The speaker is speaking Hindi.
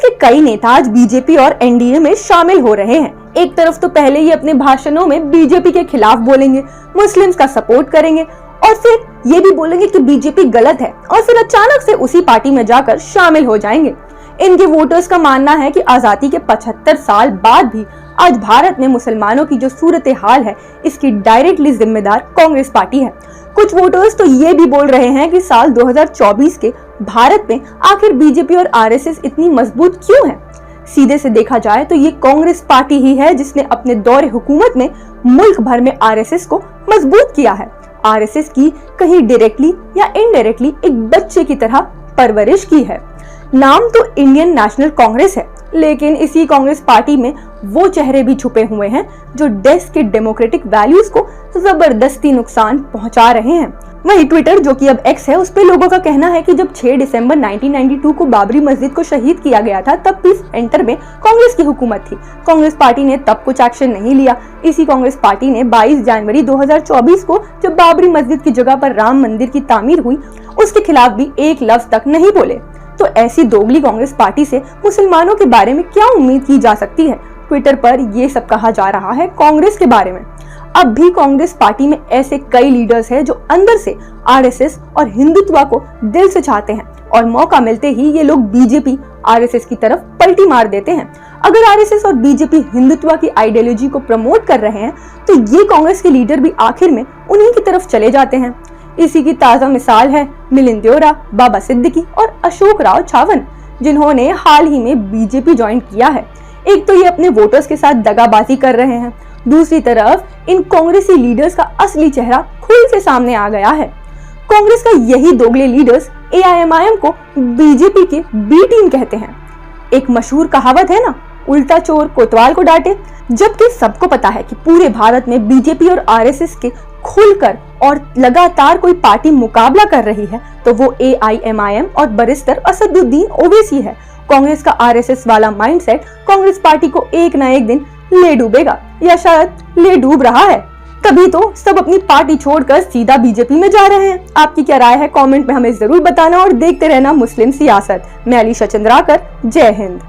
के कई नेता आज बीजेपी और एनडीए में शामिल हो रहे हैं। एक तरफ तो पहले ही अपने भाषणों में बीजेपी के खिलाफ बोलेंगे, मुस्लिम्स का सपोर्ट करेंगे और फिर ये भी बोलेंगे कि बीजेपी गलत है और फिर अचानक से उसी पार्टी में जाकर शामिल हो जाएंगे। इनके वोटर्स का मानना है कि आजादी के 75 साल बाद भी आज भारत में मुसलमानों की जो सूरत हाल है, इसकी डायरेक्टली जिम्मेदार कांग्रेस पार्टी है। कुछ वोटर्स तो ये भी बोल रहे हैं कि साल 2024 के भारत में आखिर बीजेपी और आरएसएस इतनी मजबूत क्यों है। सीधे से देखा जाए तो ये कांग्रेस पार्टी ही है जिसने अपने दौरे हुकूमत में मुल्क भर में आरएसएस को मजबूत किया है। आरएसएस की कहीं डायरेक्टली या इनडायरेक्टली एक बच्चे की तरह परवरिश की है। नाम तो इंडियन नेशनल कांग्रेस है, लेकिन इसी कांग्रेस पार्टी में वो चेहरे भी छुपे हुए हैं जो देश के डेमोक्रेटिक वैल्यूज को जबरदस्ती नुकसान पहुंचा रहे हैं। वहीं ट्विटर, जो कि अब एक्स है, उस पे लोगों का कहना है कि जब 6 दिसंबर 1992 को बाबरी मस्जिद को शहीद किया गया था, तब पीस सेंटर में कांग्रेस की हुकूमत थी। कांग्रेस पार्टी ने तब कुछ एक्शन नहीं लिया। इसी कांग्रेस पार्टी ने 22 जनवरी 2024 को जब बाबरी मस्जिद की जगह पर राम मंदिर की तामीर हुई, उसके खिलाफ भी एक लफ्ज तक नहीं बोले। तो ऐसी दोगली कांग्रेस पार्टी से मुसलमानों के बारे में क्या उम्मीद की जा सकती है। ट्विटर पर ये सब कहा जा रहा है कांग्रेस के बारे में। अब भी कांग्रेस पार्टी में ऐसे कई लीडर्स हैं जो अंदर से आरएसएस और हिंदुत्व को दिल से चाहते हैं और मौका मिलते ही ये लोग बीजेपी आरएसएस की तरफ पलटी मार देते हैं। अगर आरएसएस और बीजेपी हिंदुत्व की आइडियोलॉजी को प्रमोट कर रहे हैं तो ये कांग्रेस के लीडर भी आखिर में उन्हीं की तरफ चले जाते हैं। इसी की ताजा मिसाल है मिलिंद देओरा, बाबा सिद्दीकी और अशोक राव छावन, जिन्होंने हाल ही में बीजेपी ज्वाइन किया है। एक तो ये अपने वोटर्स के साथ दगाबाजी कर रहे हैं, दूसरी तरफ इन कांग्रेसी लीडर्स का असली चेहरा खुल के सामने आ गया है। कांग्रेस का यही दोगले लीडर्स एआईएमआईएम को बीजेपी के बी टीम कहते हैं। एक मशहूर कहावत है ना, उल्टा चोर कोतवाल को डांटे। जबकि सबको पता है कि पूरे भारत में बीजेपी और आरएसएस के खुलकर और लगातार कोई पार्टी मुकाबला कर रही है तो वो एआईएमआईएम और बरिस्टर असदुद्दीन ओवैसी है। कांग्रेस का आरएसएस वाला माइंडसेट कांग्रेस पार्टी को एक ना एक दिन ले डूबेगा, या शायद ले डूब रहा है। तभी तो सब अपनी पार्टी छोड़कर सीधा बीजेपी में जा रहे हैं। आपकी क्या राय है, कमेंट में हमें जरूर बताना और देखते रहना मुस्लिम सियासत। मैं अलीशा चंद्राकर, जय हिंद।